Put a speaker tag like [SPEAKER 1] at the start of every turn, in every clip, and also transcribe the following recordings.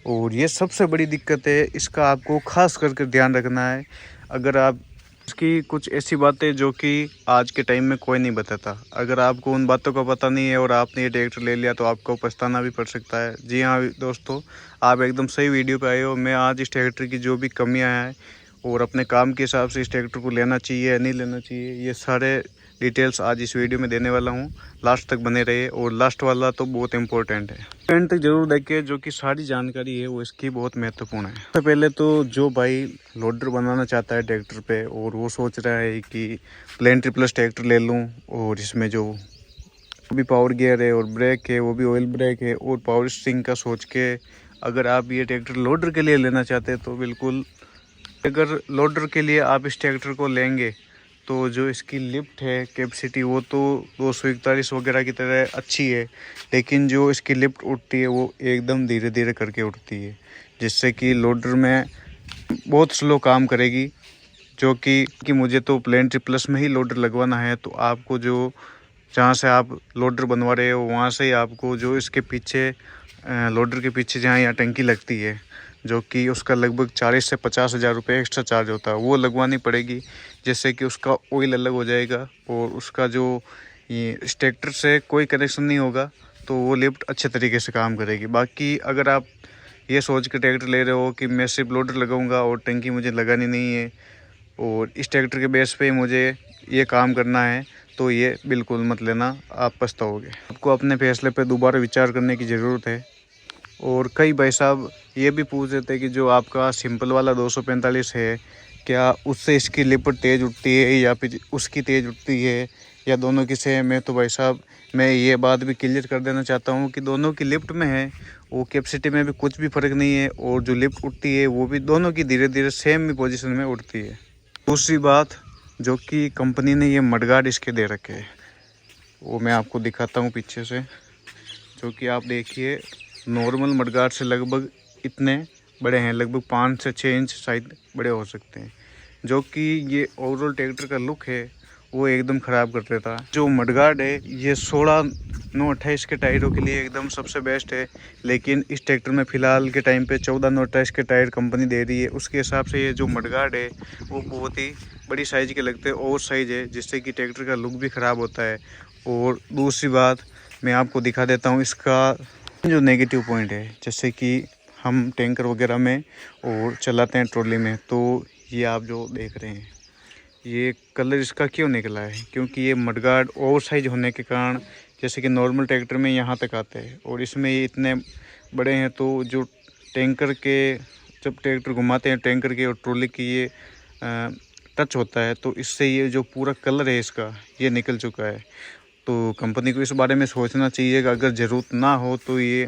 [SPEAKER 1] और ये सबसे बड़ी दिक्कत है, इसका आपको खास करके ध्यान रखना है। अगर आप इसकी कुछ ऐसी बातें जो कि आज के टाइम में कोई नहीं बताता, अगर आपको उन बातों का पता नहीं है और आपने ये ट्रैक्टर ले लिया तो आपको पछताना भी पड़ सकता है। जी हाँ दोस्तों, आप एकदम सही वीडियो पे आए हो। मैं आज इस ट्रैक्टर की जो भी कमियां हैं और अपने काम के हिसाब से इस ट्रैक्टर को लेना चाहिए या नहीं लेना चाहिए, ये सारे डिटेल्स आज इस वीडियो में देने वाला हूँ। लास्ट तक बने रहिए, और लास्ट वाला तो बहुत इंपॉर्टेंट है, एंड तक जरूर देखिए, जो कि सारी जानकारी है वो इसकी बहुत महत्वपूर्ण है। सबसे पहले तो जो भाई लोडर बनाना चाहता है ट्रैक्टर पे और वो सोच रहा है कि प्लेन ट्रिपल्स ट्रैक्टर ले लूँ और इसमें जो भी पावर गियर है और ब्रेक है वो भी ऑयल ब्रेक है और पावर स्टीयरिंग का सोच के अगर आप ये ट्रैक्टर लोडर के लिए लेना चाहते हैं तो बिल्कुल, अगर लोडर के लिए आप इस ट्रैक्टर को लेंगे तो जो इसकी लिफ्ट है कैपेसिटी वो तो 241 वगैरह की तरह अच्छी है, लेकिन जो इसकी लिफ्ट उठती है वो एकदम धीरे धीरे करके उठती है, जिससे कि लोडर में बहुत स्लो काम करेगी। जो कि मुझे तो प्लेन ट्रिपल्स में ही लोडर लगवाना है, तो आपको जो जहाँ से आप लोडर बनवा रहे हो वहाँ से ही आपको जो इसके पीछे लोडर के पीछे जहाँ यहाँ टंकी लगती है, जो कि उसका लगभग 40 से 50 हज़ार रुपये एक्स्ट्रा चार्ज होता है, वो लगवानी पड़ेगी, जिससे कि उसका ऑयल अलग हो जाएगा और उसका जो ये इस ट्रैक्टर से कोई कनेक्शन नहीं होगा, तो वो लिफ्ट अच्छे तरीके से काम करेगी। बाकी अगर आप ये सोच के ट्रैक्टर ले रहे हो कि मैं सिर्फ लोडर लगाऊंगा और टंकी मुझे लगानी नहीं है और इस ट्रैक्टर के बेस पे मुझे ये काम करना है, तो ये बिल्कुल मत लेना, आप पछताओगे। आपको अपने फैसले पे दोबारा विचार करने की ज़रूरत है। और कई भाई साहब ये भी पूछ रहे थे कि जो आपका सिंपल वाला 245 है, क्या उससे इसकी लिफ्ट तेज़ उठती है या फिर उसकी तेज़ उठती है या दोनों की सेम है? तो भाई साहब मैं ये बात भी क्लियर कर देना चाहता हूँ कि दोनों की लिफ्ट में है, वो कैपेसिटी में भी कुछ भी फ़र्क नहीं है, और जो लिफ्ट उठती है वो भी दोनों की धीरे धीरे सेम ही पोजीशन में उठती है। दूसरी बात, जो कि कंपनी ने ये मडगार्ड इसके दे रखे हैं, वो मैं आपको दिखाता हूँ पीछे से, जो कि आप देखिए नॉर्मल मडगार्ड से लगभग इतने बड़े हैं, लगभग 5 से 6 इंच शायद बड़े हो सकते हैं, जो कि ये ओवरऑल ट्रैक्टर का लुक है वो एकदम ख़राब कर देता है। जो मडगार्ड है ये 16/9/28 के टायरों के लिए एकदम सबसे बेस्ट है, लेकिन इस ट्रैक्टर में फ़िलहाल के टाइम पे 14/9/28 के टायर कंपनी दे रही है। उसके हिसाब से ये जो मडगार्ड है वो बहुत ही बड़ी साइज़ के लगते हैं, ओवर साइज़ है, जिससे कि ट्रैक्टर का लुक भी ख़राब होता है। और दूसरी बात मैं आपको दिखा देता हूँ इसका जो नेगेटिव पॉइंट है, जैसे कि हम टैंकर वगैरह में और चलाते हैं ट्रॉली में, तो ये आप जो देख रहे हैं ये कलर इसका क्यों निकला है, क्योंकि ये मडगार्ड ओवर साइज होने के कारण, जैसे कि नॉर्मल ट्रैक्टर में यहाँ तक आते हैं और इसमें ये इतने बड़े हैं, तो जो टैंकर के जब ट्रैक्टर घुमाते हैं टैंकर के और ट्रॉली की ये टच होता है, तो इससे ये जो पूरा कलर है इसका ये निकल चुका है। तो कंपनी को इस बारे में सोचना चाहिए कि अगर ज़रूरत ना हो तो ये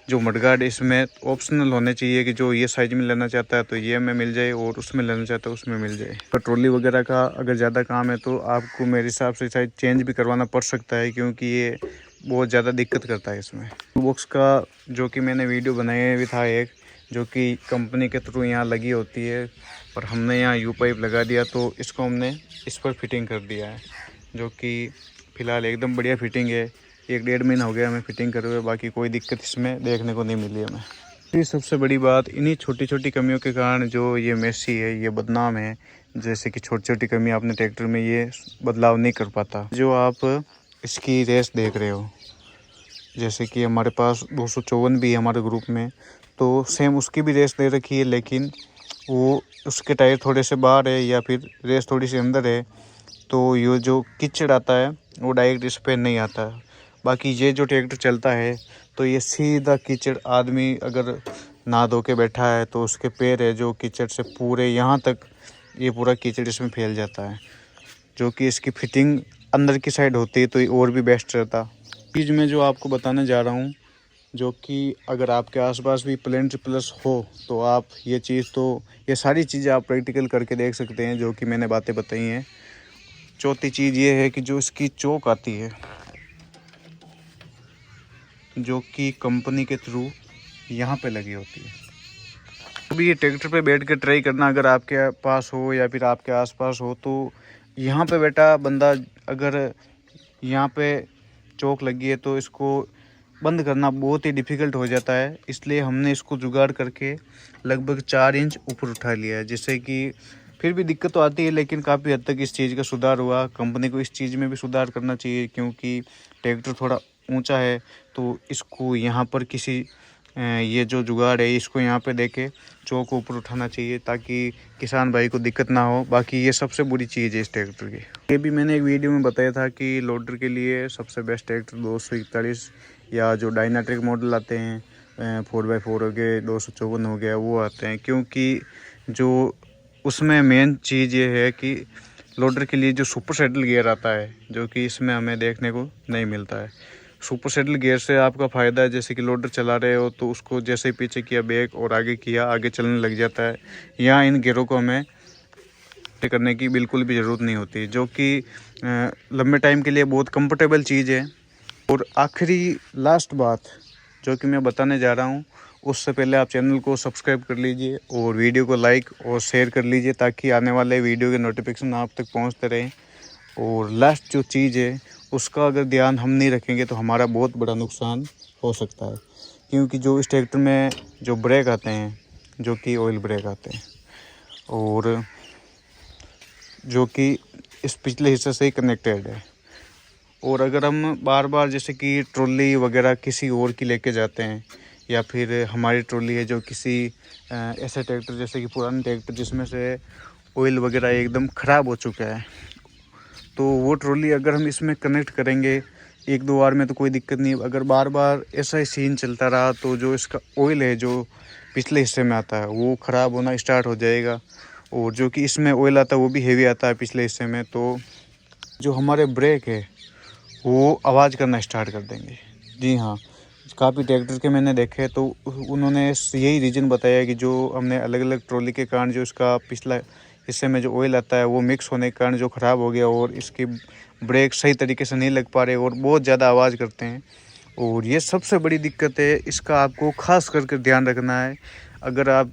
[SPEAKER 1] जो मडगार्ड इसमें ऑप्शनल होने चाहिए, कि जो ये साइज में लेना चाहता है तो ये में मिल जाए और उसमें लेना चाहता है उसमें मिल जाए। ट्रॉली वगैरह का अगर ज़्यादा काम है तो आपको मेरे हिसाब से शायद चेंज भी करवाना पड़ सकता है, क्योंकि ये बहुत ज़्यादा दिक्कत करता है इसमें। बॉक्स का जो कि मैंने वीडियो बनाया भी था एक, जो कि कंपनी के थ्रू यहाँ लगी होती है, पर हमने यहाँ यू पाइप लगा दिया तो इसको हमने इस पर फिटिंग कर दिया है, जो कि फ़िलहाल एकदम बढ़िया फिटिंग है। 1-1.5 महीना हो गया हमें फिटिंग करे हुए, बाकी कोई दिक्कत इसमें देखने को नहीं मिली हमें। ये सबसे बड़ी बात, इन्हीं छोटी छोटी कमियों के कारण जो ये मेसी है ये बदनाम है, जैसे कि छोटी छोटी कमी आपने ट्रैक्टर में ये बदलाव नहीं कर पाता। जो आप इसकी रेस देख रहे हो, जैसे कि हमारे पास 254 भी है हमारे ग्रुप में, तो सेम उसकी भी रेस दे रखी है, लेकिन वो उसके टायर थोड़े से बाहर है या फिर रेस थोड़ी सी अंदर है, तो ये जो कीचड़ आता है वो डायरेक्ट इस पर नहीं आता। बाकी ये जो ट्रैक्टर चलता है तो ये सीधा कीचड़, आदमी अगर नहा धो के बैठा है तो उसके पैर है जो कीचड़ से पूरे यहाँ तक ये पूरा कीचड़ इसमें फैल जाता है। जो कि इसकी फिटिंग अंदर की साइड होती है तो ये और भी बेस्ट रहता। चीज़ मैं जो आपको बताने जा रहा हूँ, जो कि अगर आपके आसपास भी प्लेन ट्रिपल्स हो तो आप ये चीज़, तो ये सारी चीज़ें आप प्रैक्टिकल करके देख सकते हैं जो कि मैंने बातें बताई हैं। चौथी चीज़ ये है कि जो इसकी चोक आती है, जो कि कंपनी के थ्रू यहाँ पे लगी होती है। अभी ये ट्रैक्टर पे बैठ के ट्राई करना, अगर आपके पास हो या फिर आपके आसपास हो, तो यहाँ पे बैठा बंदा अगर यहाँ पे चोक लगी है तो इसको बंद करना बहुत ही डिफ़िकल्ट हो जाता है, इसलिए हमने इसको जुगाड़ करके लगभग 4 इंच ऊपर उठा लिया है, जिससे कि फिर भी दिक्कत तो आती है लेकिन काफ़ी हद तक इस चीज़ का सुधार हुआ। कंपनी को इस चीज़ में भी सुधार करना चाहिए, क्योंकि ट्रैक्टर थोड़ा ऊंचा है, तो इसको यहाँ पर किसी ये जो जुगाड़ है इसको यहाँ पे देके चौक ऊपर उठाना चाहिए, ताकि किसान भाई को दिक्कत ना हो। बाकी ये सबसे बुरी चीज़ है इस ट्रैक्टर की। ये भी मैंने एक वीडियो में बताया था कि लोडर के लिए सबसे बेस्ट ट्रैक्टर 241 या जो डायनाट्रिक मॉडल आते हैं 4x4 हो गए, 254 हो गया, वो आते हैं। क्योंकि जो उसमें मेन चीज़ ये है कि लोडर के लिए जो सुपर सेडल गियर आता है, जो कि इसमें हमें देखने को नहीं मिलता है। सुपर सेडल गियर से आपका फ़ायदा है, जैसे कि लोडर चला रहे हो तो उसको जैसे पीछे किया ब्रेक और आगे किया, आगे चलने लग जाता है। यहाँ इन गियरों को हमें करने की बिल्कुल भी ज़रूरत नहीं होती, जो कि लंबे टाइम के लिए बहुत कंफर्टेबल चीज़ है। और आखिरी लास्ट बात जो कि मैं बताने जा रहा हूँ, उससे पहले आप चैनल को सब्सक्राइब कर लीजिए और वीडियो को लाइक और शेयर कर लीजिए, ताकि आने वाले वीडियो के नोटिफिकेशन आप तक पहुँचते रहें। और लास्ट जो चीज़ है उसका अगर ध्यान हम नहीं रखेंगे तो हमारा बहुत बड़ा नुकसान हो सकता है, क्योंकि जो इस ट्रैक्टर में जो ब्रेक आते हैं, जो कि ऑयल ब्रेक आते हैं और जो कि इस पिछले हिस्से से ही कनेक्टेड है। और अगर हम बार बार जैसे कि ट्रॉली वगैरह किसी और की लेके जाते हैं, या फिर हमारी ट्रॉली है जो किसी ऐसे ट्रैक्टर जैसे कि पुराने ट्रैक्टर जिसमें से ऑयल वगैरह एकदम ख़राब हो चुका है, तो वो ट्रॉली अगर हम इसमें कनेक्ट करेंगे 1-2 बार में तो कोई दिक्कत नहीं। अगर बार बार ऐसा ही सीन चलता रहा तो जो इसका ऑयल है जो पिछले हिस्से में आता है वो ख़राब होना स्टार्ट हो जाएगा, और जो कि इसमें ऑयल आता है वो भी हेवी आता है पिछले हिस्से में, तो जो हमारे ब्रेक है वो आवाज़ करना स्टार्ट कर देंगे। जी हाँ, काफ़ी ट्रैक्टर के मैंने देखे तो उन्होंने यही रीज़न बताया कि जो हमने अलग अलग ट्रॉली के कारण जो इसका पिछला हिस्से में जो ऑयल आता है वो मिक्स होने के कारण जो ख़राब हो गया, और इसके ब्रेक सही तरीके से नहीं लग पा रहे और बहुत ज़्यादा आवाज़ करते हैं। और ये सबसे बड़ी दिक्कत है, इसका आपको ख़ास करके ध्यान रखना है। अगर आप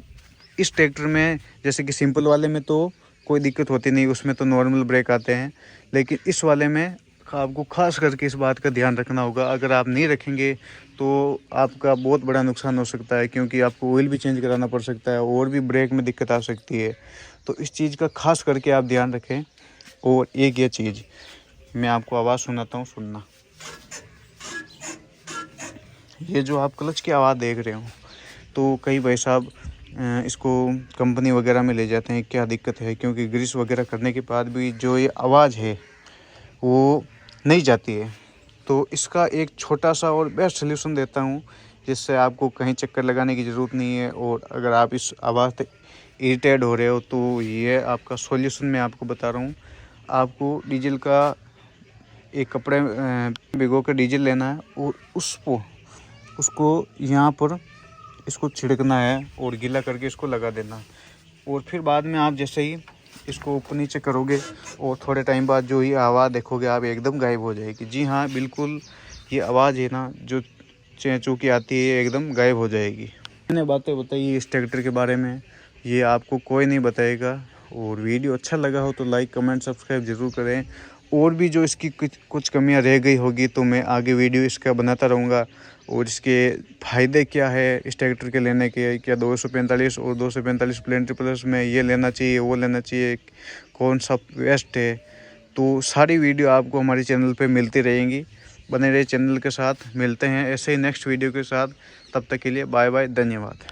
[SPEAKER 1] इस ट्रैक्टर में जैसे कि सिंपल वाले में तो कोई दिक्कत होती नहीं, उसमें तो नॉर्मल ब्रेक आते हैं, लेकिन इस वाले में आपको खास करके इस बात का ध्यान रखना होगा। अगर आप नहीं रखेंगे तो आपका बहुत बड़ा नुकसान हो सकता है, क्योंकि आपको ऑयल भी चेंज कराना पड़ सकता है और भी ब्रेक में दिक्कत आ सकती है। तो इस चीज़ का खास करके आप ध्यान रखें। और एक ये चीज़ मैं आपको आवाज़ सुनाता हूँ, सुनना। ये जो आप क्लच की आवाज़ देख रहे हो, तो कई भाई साहब इसको कंपनी वगैरह में ले जाते हैं, क्या दिक्कत है, क्योंकि ग्रीस वगैरह करने के बाद भी जो ये आवाज़ है वो नहीं जाती है। तो इसका एक छोटा सा और बेस्ट सलूशन देता हूँ, जिससे आपको कहीं चक्कर लगाने की ज़रूरत नहीं है। और अगर आप इस आवाज़ से इरिटेट हो रहे हो तो ये आपका सॉल्यूशन मैं आपको बता रहा हूँ। आपको डीजल का एक कपड़े भिगो के डीजल लेना है और उसको यहाँ पर इसको छिड़कना है और गीला करके इसको लगा देना। और फिर बाद में आप जैसे ही इसको ऊपर नीचे करोगे और थोड़े टाइम बाद जो ये आवाज़ देखोगे आप एकदम गायब हो जाएगी। जी हाँ, बिल्कुल ये आवाज़ है ना जो चेंचू की आती है एकदम गायब हो जाएगी। मैंने बातें बताई इस ट्रैक्टर के बारे में, ये आपको कोई नहीं बताएगा। और वीडियो अच्छा लगा हो तो लाइक कमेंट सब्सक्राइब ज़रूर करें। और भी जो इसकी कुछ कमियां रह गई होगी तो मैं आगे वीडियो इसका बनाता रहूँगा। और इसके फ़ायदे क्या है इस ट्रैक्टर के लेने के, क्या 245 और 245 प्लेन ट्रिपल्स में ये लेना चाहिए वो लेना चाहिए, कौन सा बेस्ट है, तो सारी वीडियो आपको हमारे चैनल पे मिलती रहेंगी। बने रहे चैनल के साथ, मिलते हैं ऐसे ही नेक्स्ट वीडियो के साथ। तब तक के लिए बाय बाय, धन्यवाद।